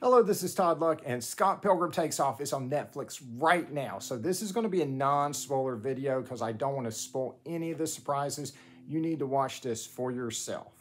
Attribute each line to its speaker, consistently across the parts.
Speaker 1: Hello, this is Todd Luck, and Scott Pilgrim Takes Off is on Netflix right now. So this is going to be a non-spoiler video because I don't want to spoil any of the surprises. You need to watch this for yourself.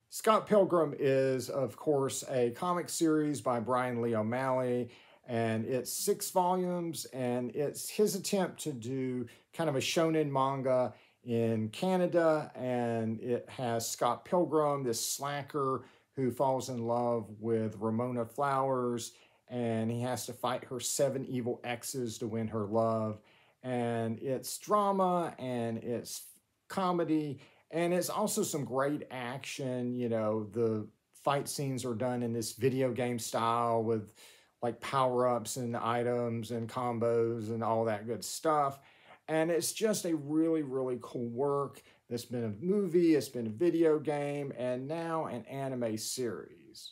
Speaker 1: Scott Pilgrim is, of course, a comic series by Brian Lee O'Malley, and it's 6 volumes, and it's his attempt to do kind of a shonen manga in Canada, and it has Scott Pilgrim, this slacker who falls in love with Ramona Flowers, and he has to fight her 7 evil exes to win her love. And it's drama, and it's comedy, and it's also some great action. You know, the fight scenes are done in this video game style with like power-ups and items and combos and all that good stuff. And it's just a really, really cool work. It's been a movie, it's been a video game, and now an anime series.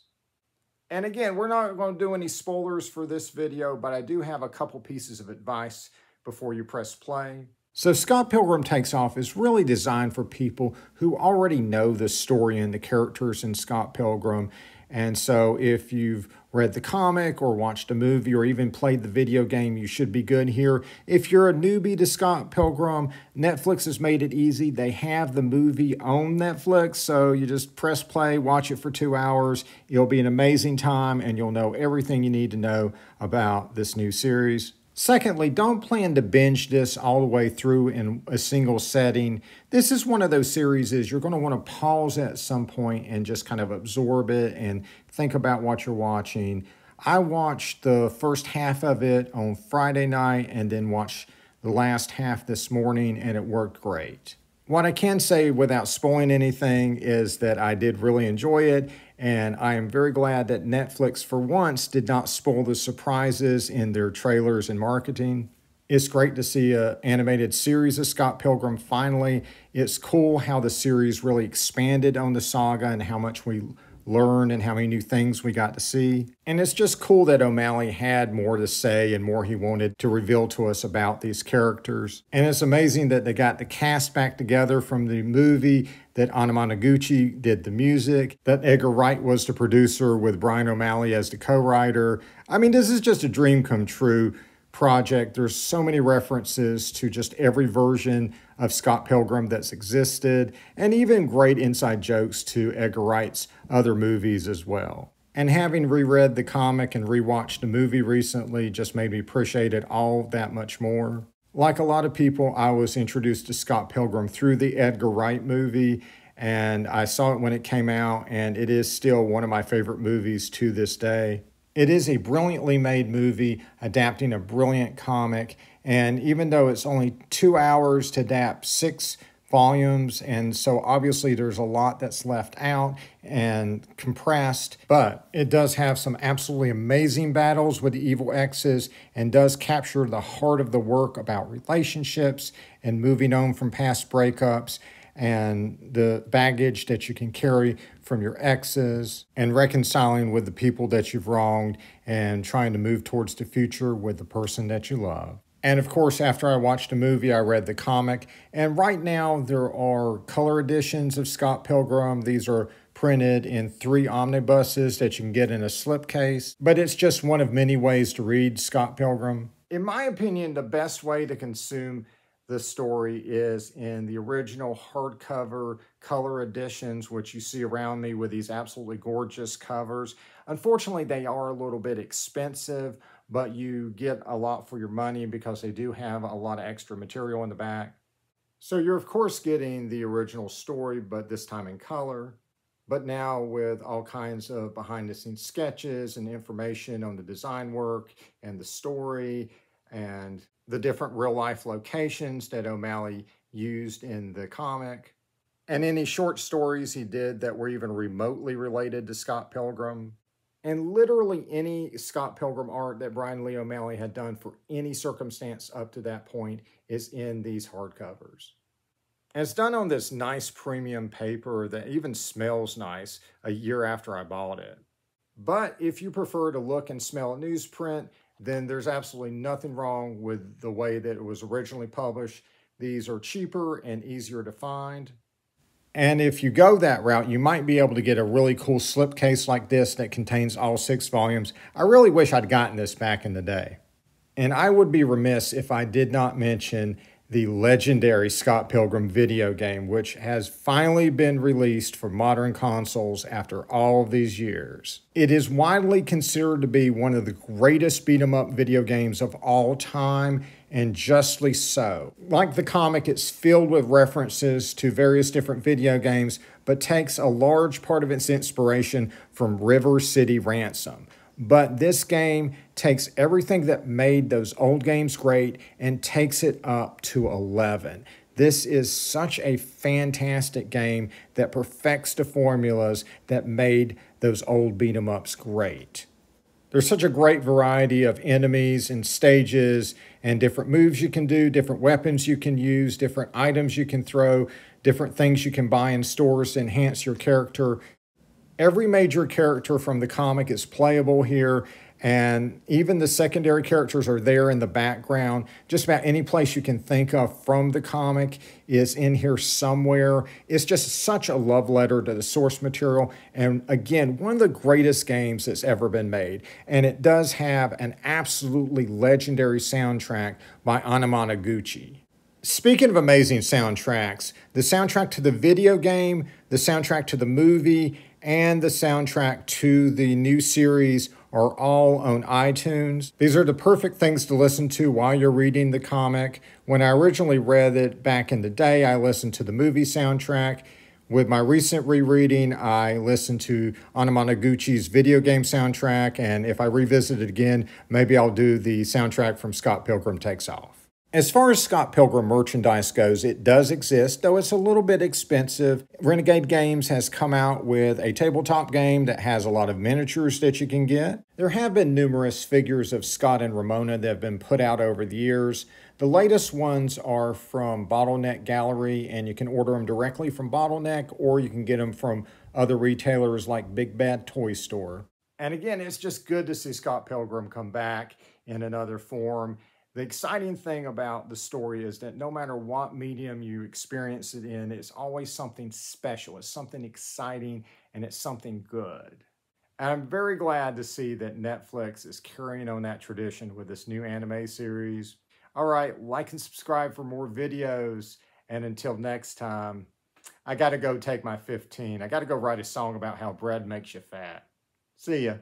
Speaker 1: And again, we're not going to do any spoilers for this video, but I do have a couple pieces of advice before you press play. So Scott Pilgrim Takes Off is really designed for people who already know the story and the characters in Scott Pilgrim. And so if you've read the comic or watched a movie or even played the video game, you should be good here. If you're a newbie to Scott Pilgrim, Netflix has made it easy. They have the movie on Netflix, so you just press play, watch it for 2 hours. It'll be an amazing time, and you'll know everything you need to know about this new series. Secondly, don't plan to binge this all the way through in a single setting. This is one of those series you're going to want to pause at some point and just kind of absorb it and think about what you're watching. I watched the first half of it on Friday night and then watched the last half this morning, and it worked great. What I can say without spoiling anything is that I did really enjoy it, and I am very glad that Netflix, for once, did not spoil the surprises in their trailers and marketing. It's great to see an animated series of Scott Pilgrim finally. It's cool how the series really expanded on the saga and how much we learned and how many new things we got to see. And it's just cool that O'Malley had more to say and more he wanted to reveal to us about these characters. And it's amazing that they got the cast back together from the movie, that Anamanaguchi did the music, that Edgar Wright was the producer with Brian O'Malley as the co-writer. I mean, this is just a dream come true project. There's so many references to just every version of Scott Pilgrim that's existed, and even great inside jokes to Edgar Wright's other movies as well. And having reread the comic and rewatched the movie recently just made me appreciate it all that much more. Like a lot of people, I was introduced to Scott Pilgrim through the Edgar Wright movie, and I saw it when it came out, and it is still one of my favorite movies to this day. It is a brilliantly made movie adapting a brilliant comic, and even though it's only 2 hours to adapt 6 volumes, and so obviously there's a lot that's left out and compressed, but it does have some absolutely amazing battles with the evil exes and does capture the heart of the work about relationships and moving on from past breakups and the baggage that you can carry from your exes and reconciling with the people that you've wronged and trying to move towards the future with the person that you love. And of course, after I watched the movie, I read the comic. And right now, there are color editions of Scott Pilgrim. These are printed in 3 omnibuses that you can get in a slipcase. But it's just one of many ways to read Scott Pilgrim. In my opinion, the best way to consume the story is in the original hardcover color editions, which you see around me with these absolutely gorgeous covers. Unfortunately, they are a little bit expensive, but you get a lot for your money because they do have a lot of extra material in the back. So you're, of course, getting the original story, but this time in color. But now with all kinds of behind-the-scenes sketches and information on the design work and the story and the different real-life locations that O'Malley used in the comic, and any short stories he did that were even remotely related to Scott Pilgrim, and literally any Scott Pilgrim art that Brian Lee O'Malley had done for any circumstance up to that point is in these hardcovers. And it's done on this nice premium paper that even smells nice a year after I bought it. But if you prefer to look and smell a newsprint, then there's absolutely nothing wrong with the way that it was originally published. These are cheaper and easier to find. And if you go that route, you might be able to get a really cool slipcase like this that contains all 6 volumes. I really wish I'd gotten this back in the day. And I would be remiss if I did not mention the legendary Scott Pilgrim video game, which has finally been released for modern consoles after all of these years. It is widely considered to be one of the greatest beat-em-up video games of all time, and justly so. Like the comic, it's filled with references to various different video games, but takes a large part of its inspiration from River City Ransom. But this game takes everything that made those old games great and takes it up to 11. This is such a fantastic game that perfects the formulas that made those old beat-em-ups great. There's such a great variety of enemies and stages and different moves you can do, different weapons you can use, different items you can throw, different things you can buy in stores to enhance your character. Every major character from the comic is playable here, and even the secondary characters are there in the background. Just about any place you can think of from the comic is in here somewhere. It's just such a love letter to the source material, and again, one of the greatest games that's ever been made. And it does have an absolutely legendary soundtrack by Anamanaguchi. Speaking of amazing soundtracks, the soundtrack to the video game, the soundtrack to the movie, and the soundtrack to the new series are all on iTunes. These are the perfect things to listen to while you're reading the comic. When I originally read it back in the day, I listened to the movie soundtrack. With my recent rereading, I listened to Anamanaguchi's video game soundtrack, and if I revisit it again, maybe I'll do the soundtrack from Scott Pilgrim Takes Off. As far as Scott Pilgrim merchandise goes, it does exist, though it's a little bit expensive. Renegade Games has come out with a tabletop game that has a lot of miniatures that you can get. There have been numerous figures of Scott and Ramona that have been put out over the years. The latest ones are from Bottleneck Gallery, and you can order them directly from Bottleneck, or you can get them from other retailers like Big Bad Toy Store. And again, it's just good to see Scott Pilgrim come back in another form. The exciting thing about the story is that no matter what medium you experience it in, it's always something special. It's something exciting, and it's something good. And I'm very glad to see that Netflix is carrying on that tradition with this new anime series. All right, like and subscribe for more videos. And until next time, I got to go take my 15. I got to go write a song about how bread makes you fat. See ya.